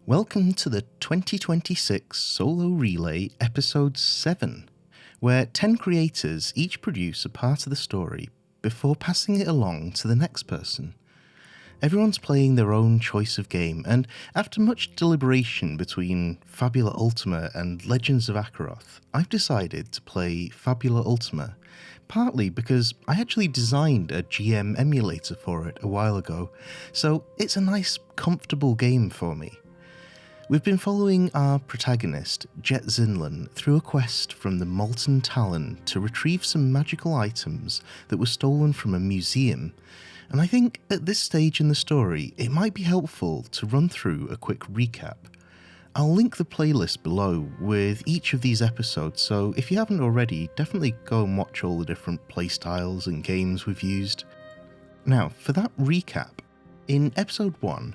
Welcome to the 2026 Solo Relay Episode 7, where 10 creators each produce a part of the story before passing it along to the next person. Everyone's playing their own choice of game, and after much deliberation between Fabula Ultima and Legends of Akaroth, I've decided to play Fabula Ultima, partly because I actually designed a GM emulator for it a while ago, so it's a nice, comfortable game for me. We've been following our protagonist, Jet Zinlan, through a quest from the Molten Talon to retrieve some magical items that were stolen from a museum, and I think at this stage in the story it might be helpful to run through a quick recap. I'll link the playlist below with each of these episodes, so if you haven't already, definitely go and watch all the different playstyles and games we've used. Now, for that recap, in episode 1,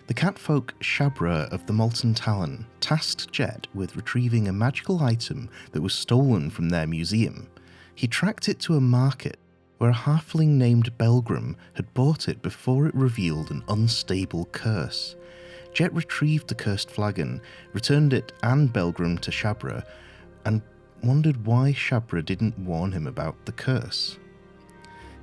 the catfolk Shabra of the Molten Talon tasked Jet with retrieving a magical item that was stolen from their museum. He tracked it to a market where a halfling named Belgrim had bought it before it revealed an unstable curse. Jet retrieved the cursed flagon, returned it and Belgrim to Shabra, and wondered why Shabra didn't warn him about the curse.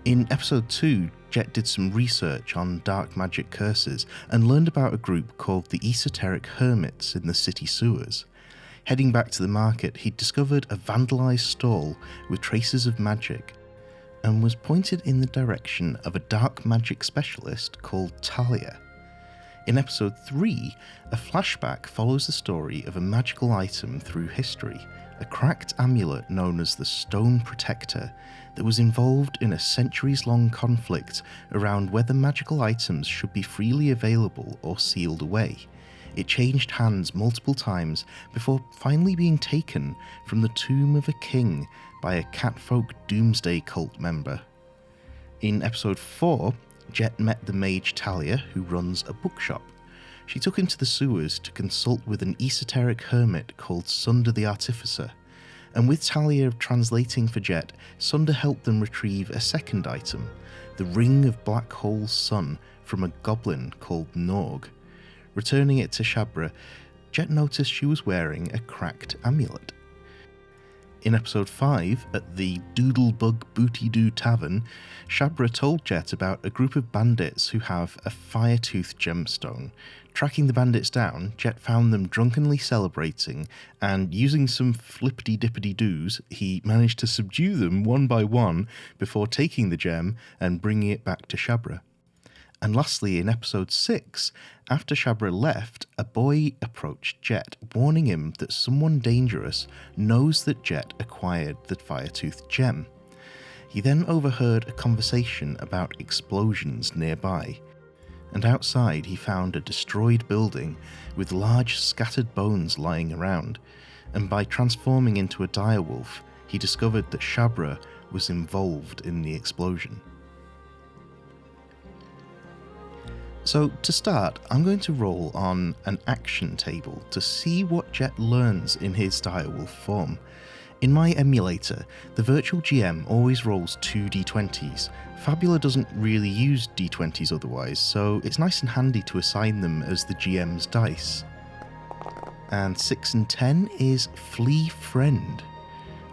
In episode 2, Jet did some research on dark magic curses and learned about a group called the Esoteric Hermits in the city sewers. Heading back to the market, he discovered a vandalized stall with traces of magic and was pointed in the direction of a dark magic specialist called Talia. In episode 3, a flashback follows the story of a magical item through history, a cracked amulet known as the Stone Protector that was involved in a centuries-long conflict around whether magical items should be freely available or sealed away. It changed hands multiple times before finally being taken from the tomb of a king by a catfolk doomsday cult member. In episode 4, Jet met the mage Talia, who runs a bookshop. She took him to the sewers to consult with an esoteric hermit called Sunder the Artificer, and with Talia translating for Jet, Sunder helped them retrieve a second item, the Ring of Black Hole's Sun, from a goblin called Norg. Returning it to Shabra, Jet noticed she was wearing a cracked amulet. In episode 5, at the Doodlebug Booty-Doo Tavern, Shabra told Jet about a group of bandits who have a fire-tooth gemstone. Tracking the bandits down, Jet found them drunkenly celebrating, and using some flippity-dippity-doos, he managed to subdue them one by one before taking the gem and bringing it back to Shabra. And lastly, in episode 6, after Shabra left, a boy approached Jet, warning him that someone dangerous knows that Jet acquired the Firetooth gem. He then overheard a conversation about explosions nearby, and outside he found a destroyed building with large scattered bones lying around, and by transforming into a direwolf, he discovered that Shabra was involved in the explosion. So to start, I'm going to roll on an action table to see what Jet learns in his direwolf form. In my emulator, the virtual GM always rolls 2 d20s. Fabula doesn't really use d20s otherwise, so it's nice and handy to assign them as the GM's dice. And 6 and 10 is Flee Friend.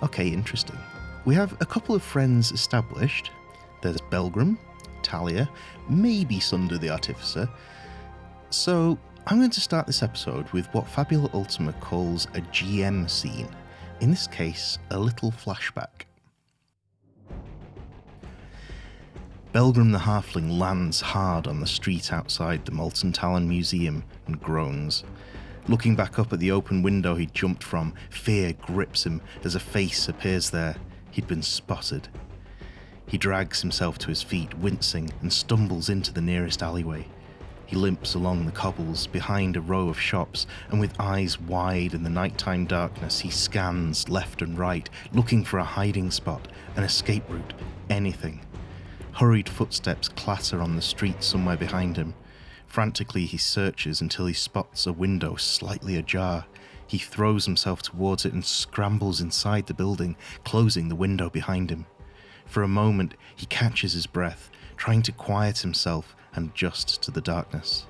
Okay, interesting. We have a couple of friends established. There's Belgrim, Talia, maybe Sunder the Artificer. So I'm going to start this episode with what Fabula Ultima calls a GM scene. In this case, a little flashback. Belgrim the Halfling lands hard on the street outside the Molten Talon Museum and groans. Looking back up at the open window he'd jumped from, fear grips him as a face appears there. He'd been spotted. He drags himself to his feet, wincing, and stumbles into the nearest alleyway. He limps along the cobbles behind a row of shops, and with eyes wide in the nighttime darkness, he scans left and right, looking for a hiding spot, an escape route, anything. Hurried footsteps clatter on the street somewhere behind him. Frantically, he searches until he spots a window slightly ajar. He throws himself towards it and scrambles inside the building, closing the window behind him. For a moment, he catches his breath, trying to quiet himself and adjust to the darkness.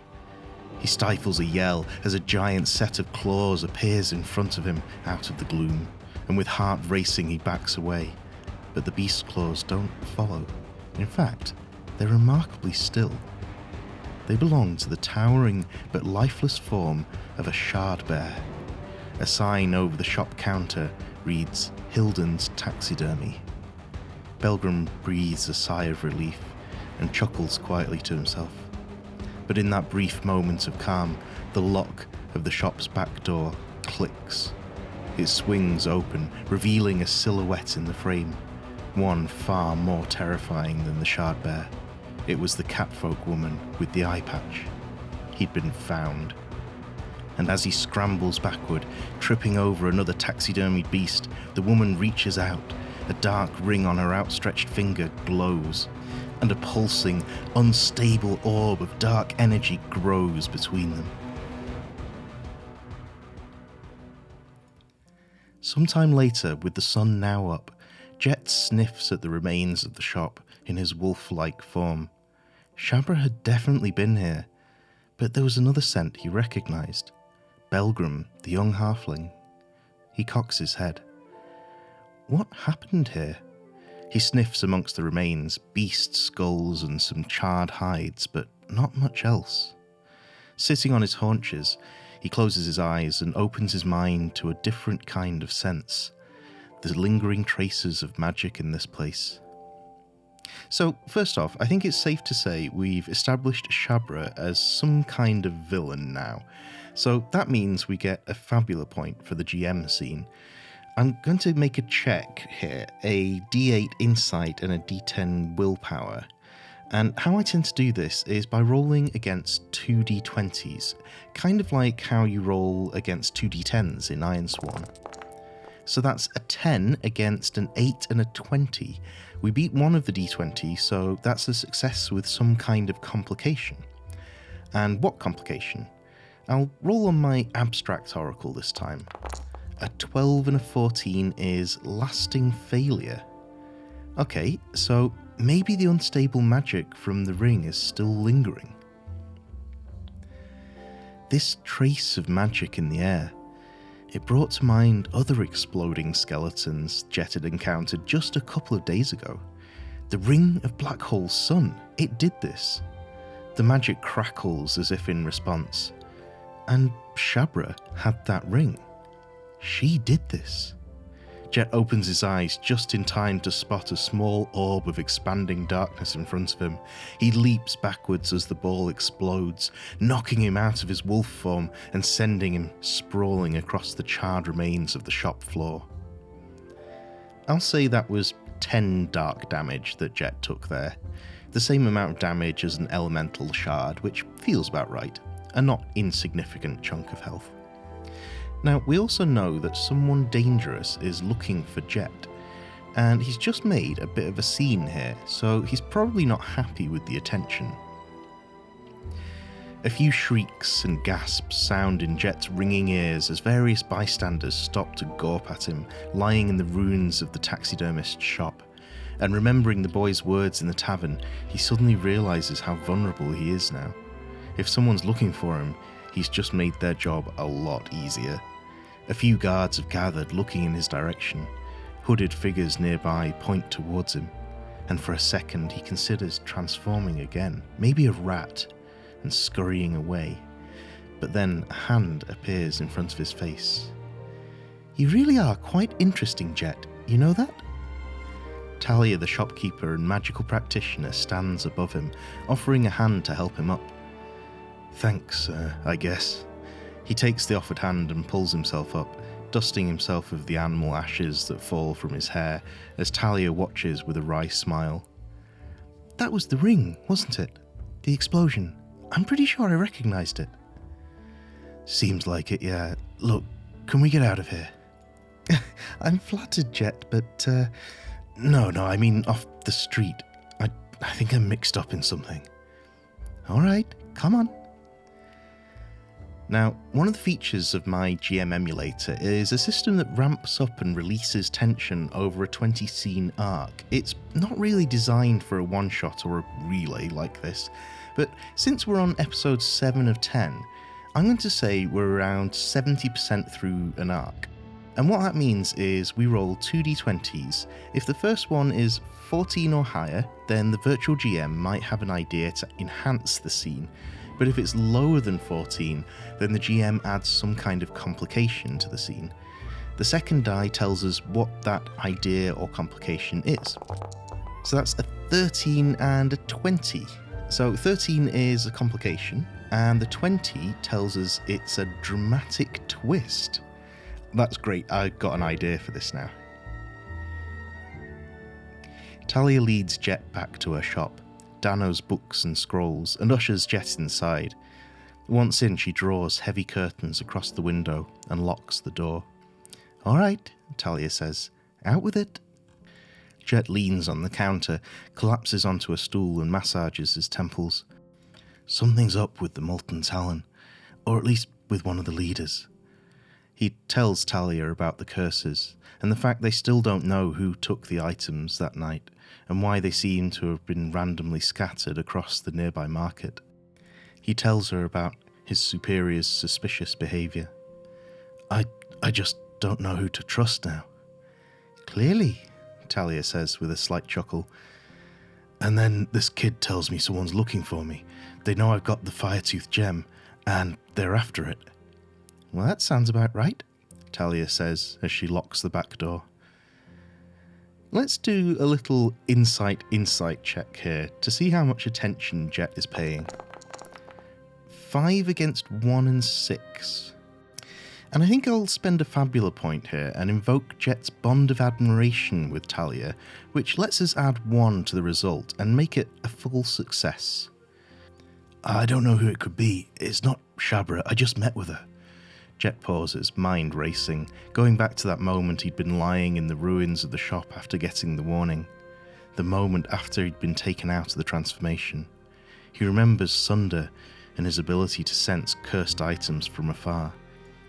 He stifles a yell as a giant set of claws appears in front of him out of the gloom, and with heart racing he backs away. But the beast's claws don't follow. In fact, they're remarkably still. They belong to the towering but lifeless form of a shard bear. A sign over the shop counter reads, "Hilden's Taxidermy." Belgrim breathes a sigh of relief and chuckles quietly to himself. But in that brief moment of calm, the lock of the shop's back door clicks. It swings open, revealing a silhouette in the frame, one far more terrifying than the shard bear. It was the catfolk woman with the eye patch. He'd been found. And as he scrambles backward, tripping over another taxidermied beast, the woman reaches out. A dark ring on her outstretched finger glows, and a pulsing, unstable orb of dark energy grows between them. Sometime later, with the sun now up, Jet sniffs at the remains of the shop in his wolf-like form. Shabra had definitely been here, but there was another scent he recognised. Belgrim, the young halfling. He cocks his head. What happened here? He sniffs amongst the remains, beast skulls and some charred hides, but not much else. Sitting on his haunches, he closes his eyes and opens his mind to a different kind of sense. There's lingering traces of magic in this place. So, first off, I think it's safe to say we've established Shabra as some kind of villain now. So that means we get a Fabula point for the GM scene. I'm going to make a check here, a D8 insight and a D10 willpower. And how I tend to do this is by rolling against 2d20s, kind of like how you roll against 2d10s in Ironsworn. So that's a 10 against an 8 and a 20. We beat one of the d20, so that's a success with some kind of complication. And what complication? I'll roll on my abstract oracle this time. A 12 and a 14 is lasting failure. Okay, so maybe the unstable magic from the ring is still lingering. This trace of magic in the air, it brought to mind other exploding skeletons Jet had encountered just a couple of days ago. The Ring of Black Hole Sun, it did this. The magic crackles as if in response. And Shabra had that ring. She did this. Jet opens his eyes just in time to spot a small orb of expanding darkness in front of him. He leaps backwards as the ball explodes, knocking him out of his wolf form and sending him sprawling across the charred remains of the shop floor. I'll say that was 10 dark damage that Jet took there. The same amount of damage as an elemental shard, which feels about right. A not insignificant chunk of health. Now, we also know that someone dangerous is looking for Jet, and he's just made a bit of a scene here, so he's probably not happy with the attention. A few shrieks and gasps sound in Jet's ringing ears as various bystanders stop to gawp at him, lying in the ruins of the taxidermist's shop. And remembering the boy's words in the tavern, he suddenly realises how vulnerable he is now. If someone's looking for him, he's just made their job a lot easier. A few guards have gathered, looking in his direction. Hooded figures nearby point towards him, and for a second he considers transforming again, maybe a rat, and scurrying away. But then a hand appears in front of his face. "You really are quite interesting, Jet, you know that?" Talia, the shopkeeper and magical practitioner, stands above him, offering a hand to help him up. "Thanks, I guess." He takes the offered hand and pulls himself up, dusting himself of the animal ashes that fall from his hair as Talia watches with a wry smile. "That was the ring, wasn't it? The explosion. I'm pretty sure I recognised it." "Seems like it, yeah. Look, can we get out of here?" "I'm flattered, Jet, but no, I mean off the street. I think I'm mixed up in something." "All right, come on." Now, one of the features of my GM emulator is a system that ramps up and releases tension over a 20-scene arc. It's not really designed for a one-shot or a relay like this, But since we're on episode 7 of 10, I'm going to say we're around 70% through an arc. And what that means is we roll 2d20s. If the first one is 14 or higher, then the virtual GM might have an idea to enhance the scene. But if it's lower than 14, then the GM adds some kind of complication to the scene. The second die tells us what that idea or complication is. So that's a 13 and a 20. So 13 is a complication, and the 20 tells us it's a dramatic twist. That's great, I've got an idea for this now. Talia leads Jet back to her shop, Dano's books and scrolls, and ushers Jet inside. Once in, she draws heavy curtains across the window and locks the door. "All right," Talia says, "out with it." Jet leans on the counter, collapses onto a stool and massages his temples. Something's up with the Molten Talon, or at least with one of the leaders. He tells Talia about the curses, and the fact they still don't know who took the items that night, and why they seem to have been randomly scattered across the nearby market. He tells her about his superior's suspicious behaviour. I just don't know who to trust now." "Clearly," Talia says with a slight chuckle. "And then this kid tells me someone's looking for me. They know I've got the Firetooth gem, and they're after it." "Well, that sounds about right," Talia says as she locks the back door. Let's do a little insight check here to see how much attention Jet is paying. 5 against 1 and 6. And I think I'll spend a Fabula point here and invoke Jet's bond of admiration with Talia, which lets us add 1 to the result and make it a full success. "I don't know who it could be. It's not Shabra. I just met with her." Jet pauses, mind racing, going back to that moment he'd been lying in the ruins of the shop after getting the warning. The moment after he'd been taken out of the transformation. He remembers Sunder and his ability to sense cursed items from afar.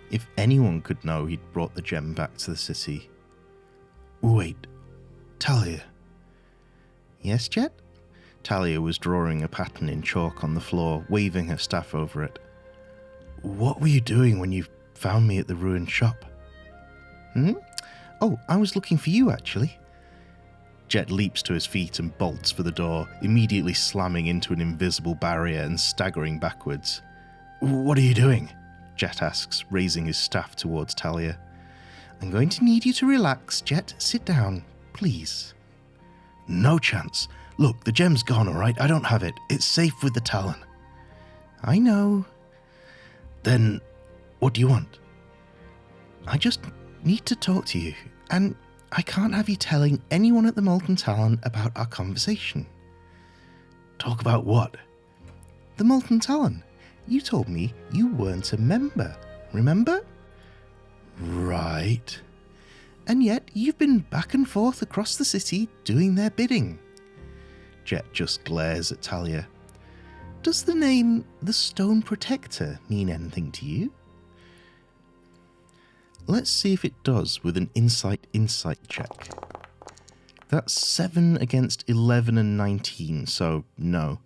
If anyone could know he'd brought the gem back to the city. "Wait, Talia." "Yes, Jet?" Talia was drawing a pattern in chalk on the floor, waving her staff over it. "What were you doing when you found me at the ruined shop?" "Oh, I was looking for you, actually." Jet leaps to his feet and bolts for the door, immediately slamming into an invisible barrier and staggering backwards. "What are you doing?" Jet asks, raising his staff towards Talia. "I'm going to need you to relax, Jet. Sit down, please." "No chance. Look, the gem's gone, all right? I don't have it. It's safe with the Talon." "I know." "Then, what do you want?" "I just need to talk to you, and I can't have you telling anyone at the Molten Talon about our conversation." "Talk about what?" "The Molten Talon. You told me you weren't a member, remember?" "Right." "And yet you've been back and forth across the city doing their bidding." Jet just glares at Talia. "Does the name the Stone Protector mean anything to you?" Let's see if it does with an insight check. That's 7 against 11 and 19, so no.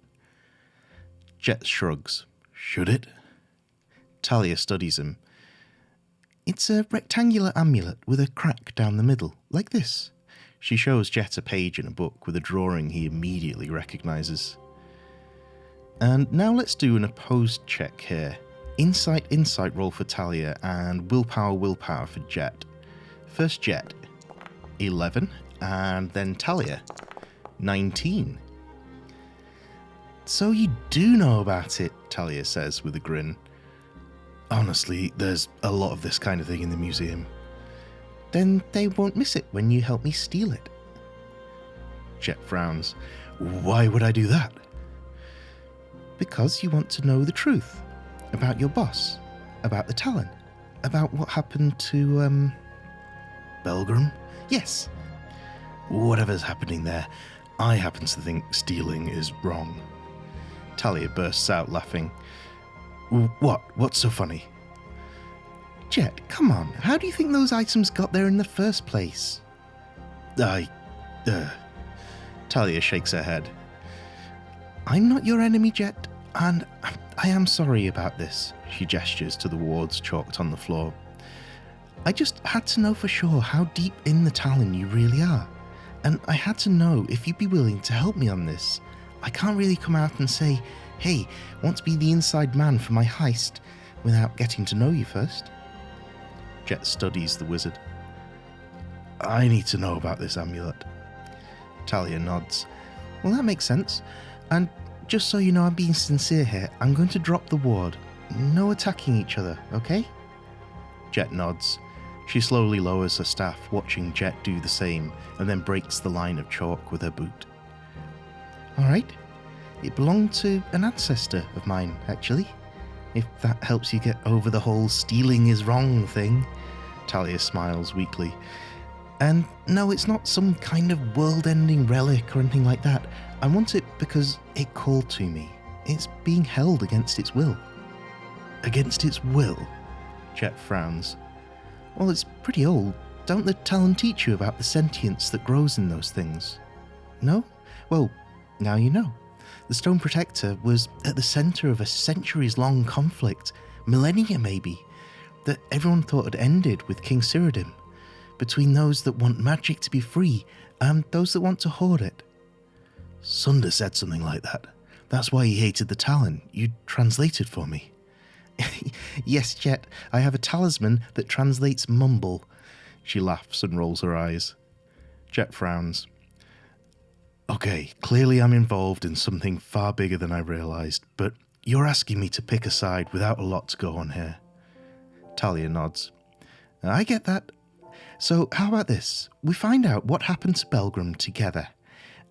Jet shrugs. "Should it?" Talia studies him. "It's a rectangular amulet with a crack down the middle, like this." She shows Jet a page in a book with a drawing he immediately recognises. And now let's do an opposed check here. Insight roll for Talia and willpower for Jet. First Jet, 11, and then Talia, 19. "So you do know about it," Talia says with a grin. "Honestly, there's a lot of this kind of thing in the museum." "Then they won't miss it when you help me steal it." Jet frowns. "Why would I do that?" "Because you want to know the truth. About your boss. About the Talon. About what happened to, Belgrim? Yes." "Whatever's happening there, I happen to think stealing is wrong." Talia bursts out laughing. "What? What's so funny?" "Jet, come on. How do you think those items got there in the first place?" Talia shakes her head. "I'm not your enemy, Jet. And I am sorry about this, she gestures to the wards chalked on the floor. I just had to know for sure how deep in the Talon you really are. And I had to know if you'd be willing to help me on this. I can't really come out and say, hey, want to be the inside man for my heist, without getting to know you first. Jet studies the wizard. I need to know about this amulet. Talia nods. Well, that makes sense. And just so you know I'm being sincere here, I'm going to drop the ward. No attacking each other, okay? Jet nods. She slowly lowers her staff, watching Jet do the same, and then breaks the line of chalk with her boot. Alright. It belonged to an ancestor of mine, actually. If that helps you get over the whole stealing is wrong thing. Talia smiles weakly. And no, it's not some kind of world-ending relic or anything like that. I want it because it called to me. It's being held against its will. Against its will? Jet frowns. Well, it's pretty old. Don't the Talon teach you about the sentience that grows in those things? No? Well, now you know. The Stone Protector was at the centre of a centuries-long conflict, millennia maybe, that everyone thought had ended with King Cyrodiil, between those that want magic to be free and those that want to hoard it. Sunder said something like that. That's why he hated the Talon. You translated for me. Yes, Jet, I have a talisman that translates mumble. She laughs and rolls her eyes. Jet frowns. Okay, clearly I'm involved in something far bigger than I realised, but you're asking me to pick a side without a lot to go on here. Talia nods. I get that. So how about this? We find out what happened to Belgrim together.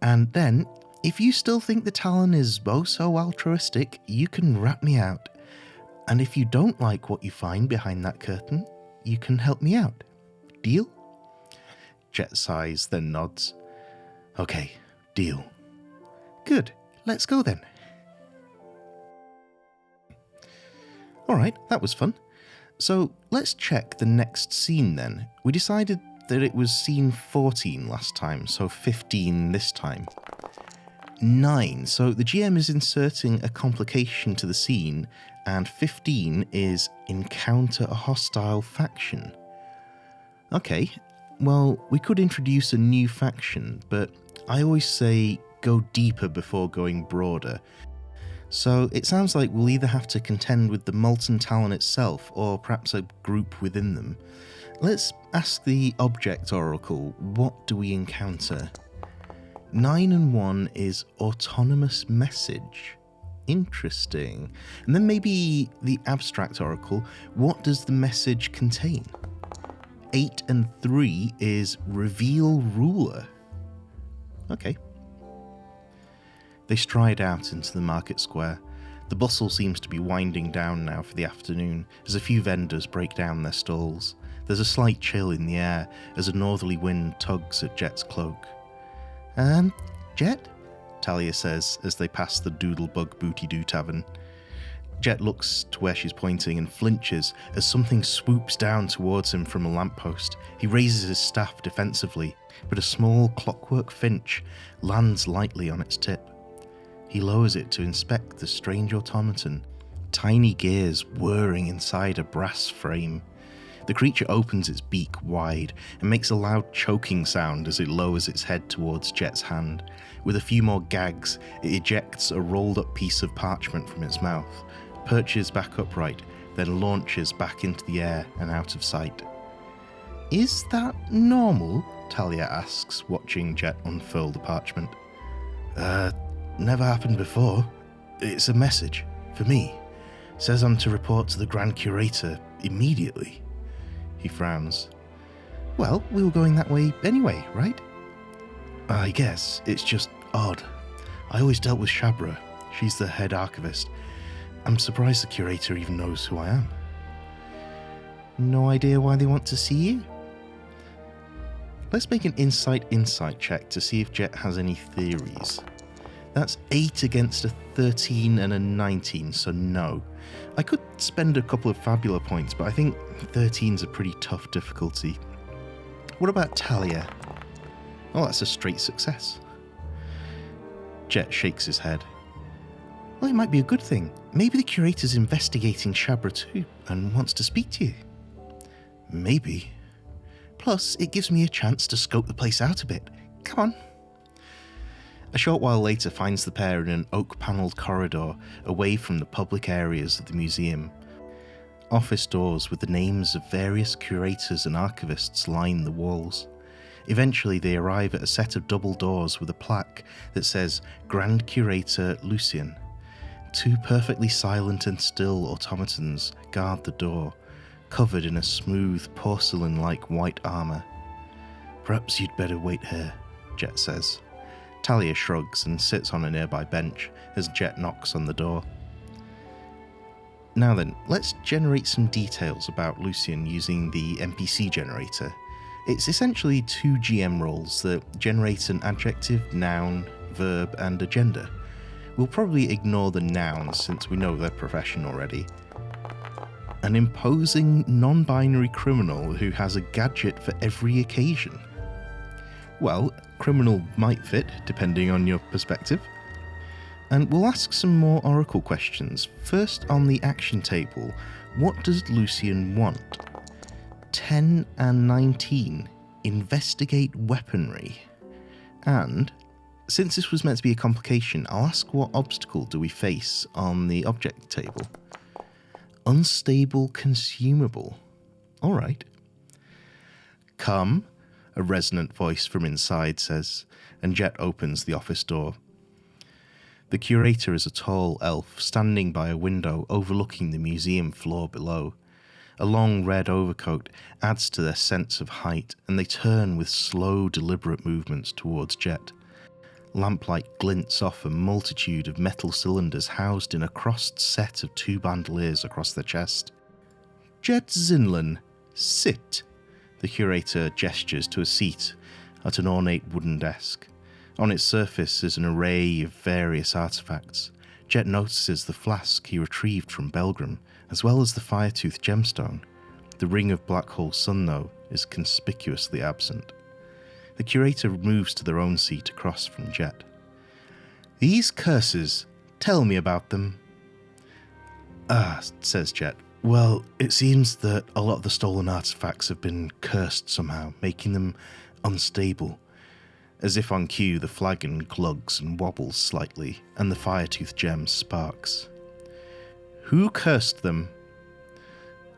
And then, if you still think the Talon is oh so altruistic, you can rat me out. And if you don't like what you find behind that curtain, you can help me out. Deal? Jet sighs, then nods. Okay, deal. Good. Let's go then. Alright, that was fun. So let's check the next scene then. We decided that it was scene 14 last time, so 15 this time. 9. So the GM is inserting a complication to the scene, and 15 is encounter a hostile faction. Okay, well, we could introduce a new faction, but I always say go deeper before going broader. So it sounds like we'll either have to contend with the Molten Talon itself, or perhaps a group within them. Let's ask the Object Oracle, what do we encounter? 9 and 1 is Autonomous Message. Interesting. And then maybe the Abstract Oracle, what does the message contain? 8 and 3 is Reveal Ruler. Okay. They stride out into the market square. The bustle seems to be winding down now for the afternoon, as a few vendors break down their stalls. There's a slight chill in the air as a northerly wind tugs at Jet's cloak. Jet? Talia says as they pass the Doodlebug Booty-Doo Tavern. Jet looks to where she's pointing and flinches as something swoops down towards him from a lamppost. He raises his staff defensively, but a small clockwork finch lands lightly on its tip. He lowers it to inspect the strange automaton, tiny gears whirring inside a brass frame. The creature opens its beak wide and makes a loud choking sound as it lowers its head towards Jet's hand. With a few more gags, it ejects a rolled-up piece of parchment from its mouth, perches back upright, then launches back into the air and out of sight. Is that normal? Talia asks, watching Jet unfurl the parchment. Never happened before. It's a message, for me. Says I'm to report to the Grand Curator immediately. He frowns. Well, we were going that way anyway, right? I guess. It's just odd. I always dealt with Shabra. She's the head archivist. I'm surprised the Curator even knows who I am. No idea why they want to see you? Let's make an insight check to see if Jet has any theories. That's 8 against a 13 and a 19, so no. I could spend a couple of Fabula points, but I think 13's a pretty tough difficulty. What about Talia? Oh, that's a straight success. Jet shakes his head. Well, it might be a good thing. Maybe the curator's investigating Shabra too and wants to speak to you. Maybe. Plus, it gives me a chance to scope the place out a bit. Come on. A short while later finds the pair in an oak-panelled corridor away from the public areas of the museum. Office doors with the names of various curators and archivists line the walls. Eventually they arrive at a set of double doors with a plaque that says Grand Curator Lucien. Two perfectly silent and still automatons guard the door, covered in a smooth porcelain-like white armour. Perhaps you'd better wait here, Jet says. Talia shrugs and sits on a nearby bench as Jet knocks on the door. Now then, let's generate some details about Lucien using the NPC generator. It's essentially two GM roles that generate an adjective, noun, verb, and agenda. We'll probably ignore the nouns since we know their profession already. An imposing, non-binary criminal who has a gadget for every occasion. Well, criminal might fit, depending on your perspective. And we'll ask some more Oracle questions. First, on the action table, what does Lucien want? 10 and 19. Investigate weaponry. And, since this was meant to be a complication, I'll ask what obstacle do we face on the object table? Unstable consumable. Alright. Come, a resonant voice from inside says, and Jet opens the office door. The curator is a tall elf standing by a window overlooking the museum floor below. A long red overcoat adds to their sense of height, and they turn with slow, deliberate movements towards Jet. Lamplight glints off a multitude of metal cylinders housed in a crossed set of two bandoliers across their chest. Jet Zinlin, sit. The curator gestures to a seat at an ornate wooden desk. On its surface is an array of various artifacts. Jet notices the flask he retrieved from Belgrim, as well as the fire-tooth gemstone. The ring of Black Hole Sun, though, is conspicuously absent. The curator moves to their own seat across from Jet. These curses, tell me about them. Says Jet. Well, it seems that a lot of the stolen artifacts have been cursed somehow, making them unstable. As if on cue, the flagon glugs and wobbles slightly, and the fire-tooth gem sparks. Who cursed them?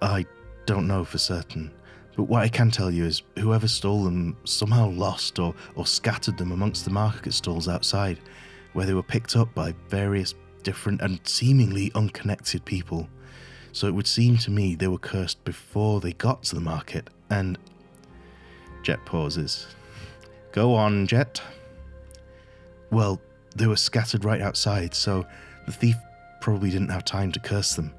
I don't know for certain, but what I can tell you is whoever stole them somehow lost or scattered them amongst the market stalls outside, where they were picked up by various different and seemingly unconnected people. So it would seem to me they were cursed before they got to the market, and... Jet pauses. Go on, Jet. Well, they were scattered right outside, so the thief probably didn't have time to curse them.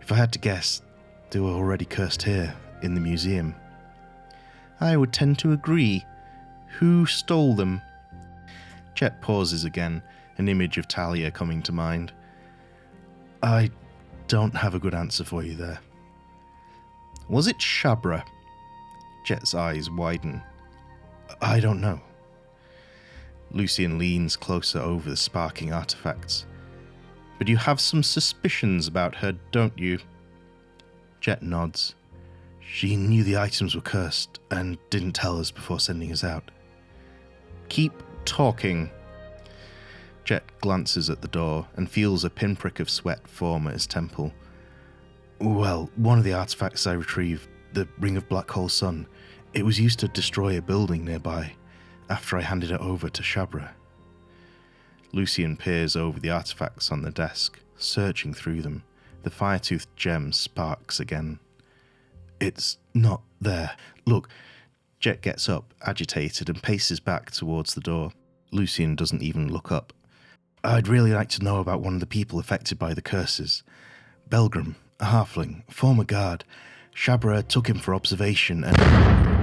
If I had to guess, they were already cursed here, in the museum. I would tend to agree. Who stole them? Jet pauses again, an image of Talia coming to mind. I don't have a good answer for you there. Was it Shabra? Jet's eyes widen. I don't know. Lucien leans closer over the sparking artifacts. But you have some suspicions about her, don't you? Jet nods. She knew the items were cursed and didn't tell us before sending us out. Keep talking. Jet glances at the door and feels a pinprick of sweat form at his temple. Well, one of the artifacts I retrieved, the Ring of Black Hole Sun, it was used to destroy a building nearby, after I handed it over to Shabra. Lucien peers over the artifacts on the desk, searching through them. The fire-toothed gem sparks again. It's not there. Look, Jet gets up, agitated, and paces back towards the door. Lucien doesn't even look up. I'd really like to know about one of the people affected by the curses. Belgrim, a halfling, former guard. Shabra took him for observation and...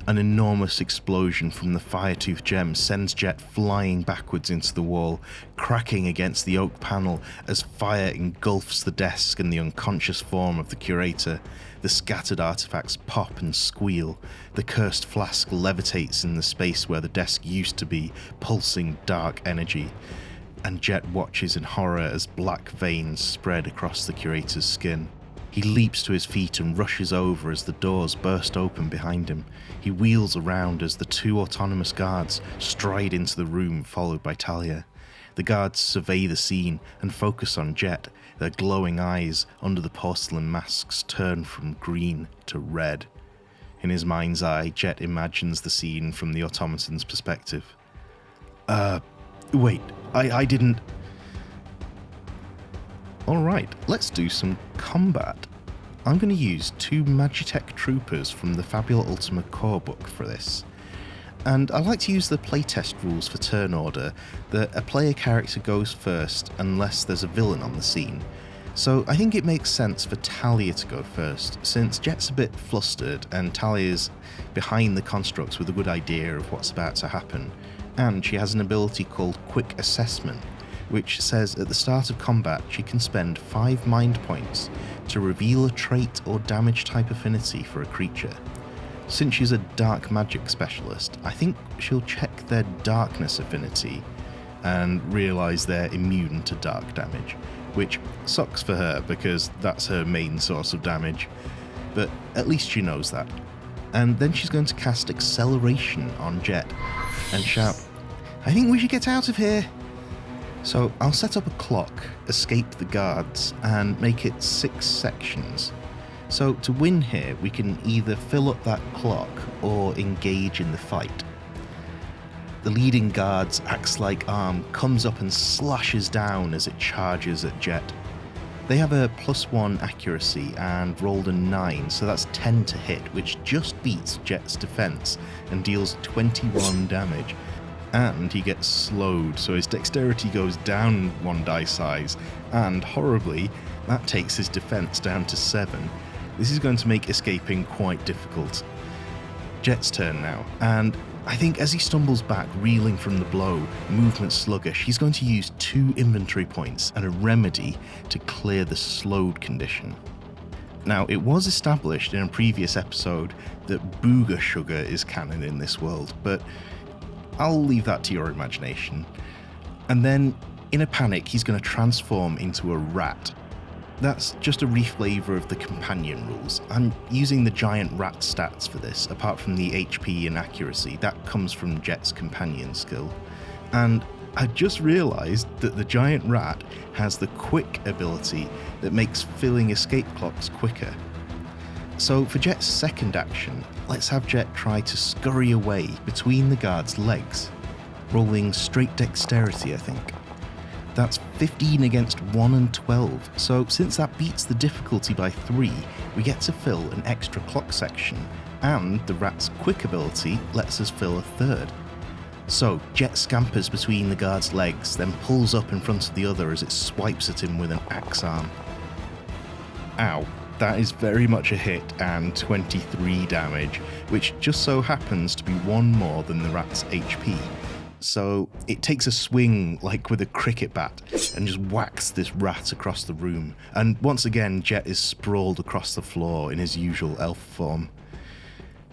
An enormous explosion from the fire-tooth gem sends Jet flying backwards into the wall, cracking against the oak panel as fire engulfs the desk and the unconscious form of the curator. The scattered artifacts pop and squeal. The cursed flask levitates in the space where the desk used to be, pulsing dark energy. and Jet watches in horror as black veins spread across the Curator's skin. He leaps to his feet and rushes over as the doors burst open behind him. He wheels around as the two autonomous guards stride into the room, followed by Talia. The guards survey the scene and focus on Jet. Their glowing eyes under the porcelain masks turn from green to red. In his mind's eye, Jet imagines the scene from the Automaton's perspective. Wait, I didn't... Alright, let's do some combat. I'm going to use 2 Magitech troopers from the Fabula Ultima core book for this. And I like to use the playtest rules for turn order, that a player character goes first unless there's a villain on the scene. So I think it makes sense for Talia to go first, since Jet's a bit flustered and Talia's behind the constructs with a good idea of what's about to happen, and she has an ability called Quick Assessment, which says at the start of combat she can spend 5 mind points to reveal a trait or damage type affinity for a creature. Since she's a dark magic specialist, I think she'll check their darkness affinity and realise they're immune to dark damage, which sucks for her because that's her main source of damage, but at least she knows that. And then she's going to cast Acceleration on Jet and shout, "I think we should get out of here!" So I'll set up a clock, escape the guards, and make it 6 sections. So to win here, we can either fill up that clock or engage in the fight. The leading guard's axe-like arm comes up and slashes down as it charges at Jet. They have a +1 accuracy and rolled a 9, so that's 10 to hit, which just beats Jet's defense and deals 21 damage. And he gets slowed, so his dexterity goes down 1 die size, and horribly, that takes his defense down to 7. This is going to make escaping quite difficult. Jet's turn now, and I think as he stumbles back, reeling from the blow, movement sluggish, he's going to use 2 inventory points and a remedy to clear the slowed condition. Now, it was established in a previous episode that booger sugar is canon in this world, but I'll leave that to your imagination. And then, in a panic, he's going to transform into a rat. That's just a reflavor of the companion rules. I'm using the giant rat stats for this, apart from the HP and accuracy. That comes from Jet's companion skill. And I just realised that the giant rat has the quick ability that makes filling escape clocks quicker. So for Jet's second action, let's have Jet try to scurry away between the guard's legs, rolling straight dexterity, I think. That's 15 against 1 and 12, so since that beats the difficulty by 3, we get to fill an extra clock section, and the rat's quick ability lets us fill a third. So Jet scampers between the guard's legs, then pulls up in front of the other as it swipes at him with an axe arm. Ow. That is very much a hit and 23 damage, which just so happens to be 1 more than the rat's HP. So it takes a swing like with a cricket bat and just whacks this rat across the room. And once again, Jet is sprawled across the floor in his usual elf form.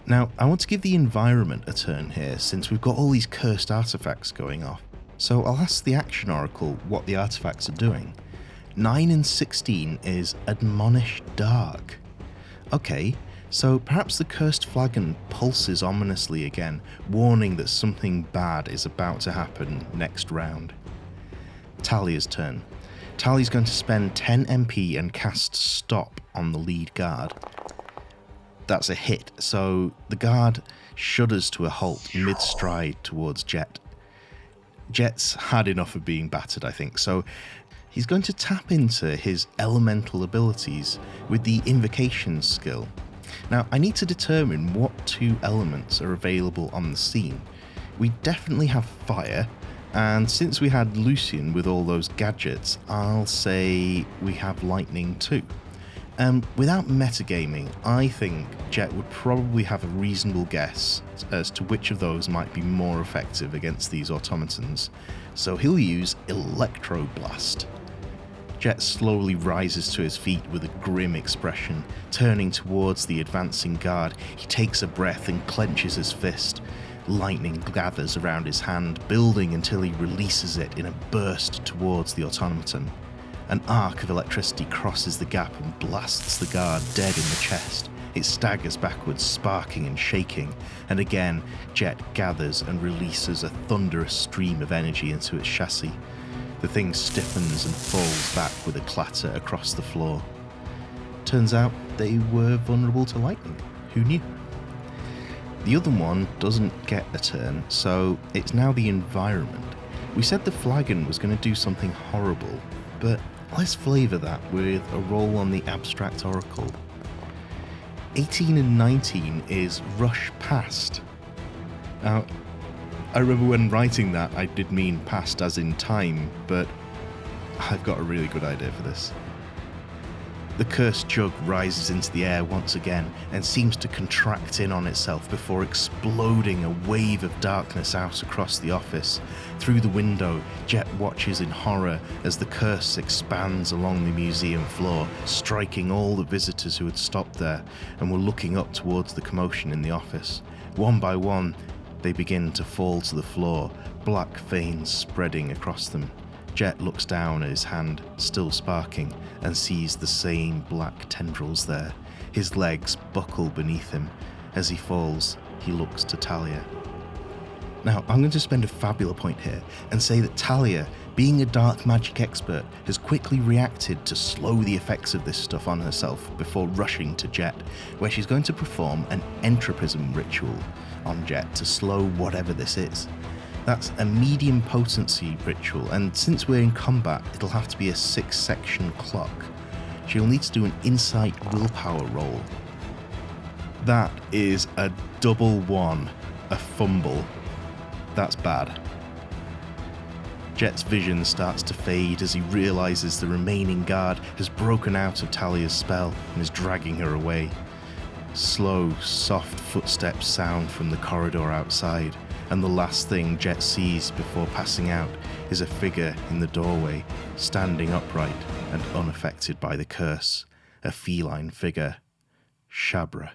Now, I want to give the environment a turn here since we've got all these cursed artifacts going off. So I'll ask the Action Oracle what the artifacts are doing. 9 and 16 is Admonish Dark. Okay, so perhaps the cursed flagon pulses ominously again, warning that something bad is about to happen next round. Talia's turn. Talia's going to spend 10 MP and cast Stop on the lead guard. That's a hit, so the guard shudders to a halt mid-stride towards Jet. Jet's had enough of being battered, I think, so he's going to tap into his elemental abilities with the Invocation skill. Now, I need to determine what 2 elements are available on the scene. We definitely have fire, and since we had Lucian with all those gadgets, I'll say we have lightning too. Without metagaming, I think Jet would probably have a reasonable guess as to which of those might be more effective against these automatons, so he'll use Electroblast. Jet slowly rises to his feet with a grim expression, turning towards the advancing guard. He takes a breath and clenches his fist. Lightning gathers around his hand, building until he releases it in a burst towards the automaton. An arc of electricity crosses the gap and blasts the guard dead in the chest. It staggers backwards, sparking and shaking, and again, Jet gathers and releases a thunderous stream of energy into its chassis. The thing stiffens and falls back with a clatter across the floor. Turns out they were vulnerable to lightning. Who knew? The other one doesn't get a turn, so it's now the environment. We said the flagon was going to do something horrible, but let's flavour that with a roll on the abstract oracle. 18 and 19 is rush past. Now, I remember when writing that I did mean past as in time, but I've got a really good idea for this. The cursed jug rises into the air once again and seems to contract in on itself before exploding a wave of darkness out across the office. Through the window, Jet watches in horror as the curse expands along the museum floor, striking all the visitors who had stopped there and were looking up towards the commotion in the office. One by one, they begin to fall to the floor, black veins spreading across them. Jet looks down at his hand, still sparking, and sees the same black tendrils there. His legs buckle beneath him. As he falls, he looks to Talia. Now, I'm going to spend a Fabula point here and say that Talia, being a dark magic expert, has quickly reacted to slow the effects of this stuff on herself before rushing to Jet, where she's going to perform an entropism ritual on Jet to slow whatever this is. That's a medium potency ritual, and since we're in combat, it'll have to be a 6-section clock. She'll need to do an insight willpower roll. That is a double one, a fumble. That's bad. Jet's vision starts to fade as he realizes the remaining guard has broken out of Talia's spell and is dragging her away. Slow, soft footsteps sound from the corridor outside, and the last thing Jet sees before passing out is a figure in the doorway, standing upright and unaffected by the curse. A feline figure. Shabra.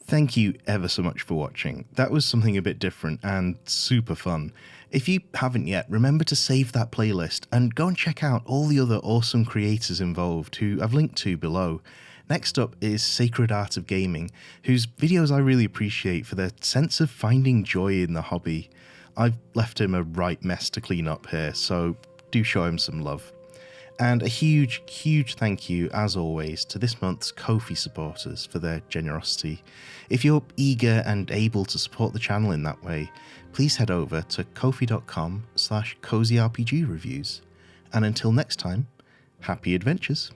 Thank you ever so much for watching. That was something a bit different and super fun. If you haven't yet, remember to save that playlist and go and check out all the other awesome creators involved who I've linked to below. Next up is Sacred Art of Gaming, whose videos I really appreciate for their sense of finding joy in the hobby. I've left him a right mess to clean up here, so do show him some love. And a huge, huge thank you, as always, to this month's Ko-fi supporters for their generosity. If you're eager and able to support the channel in that way, please head over to ko-fi.com/cozyrpgreviews. And until next time, happy adventures!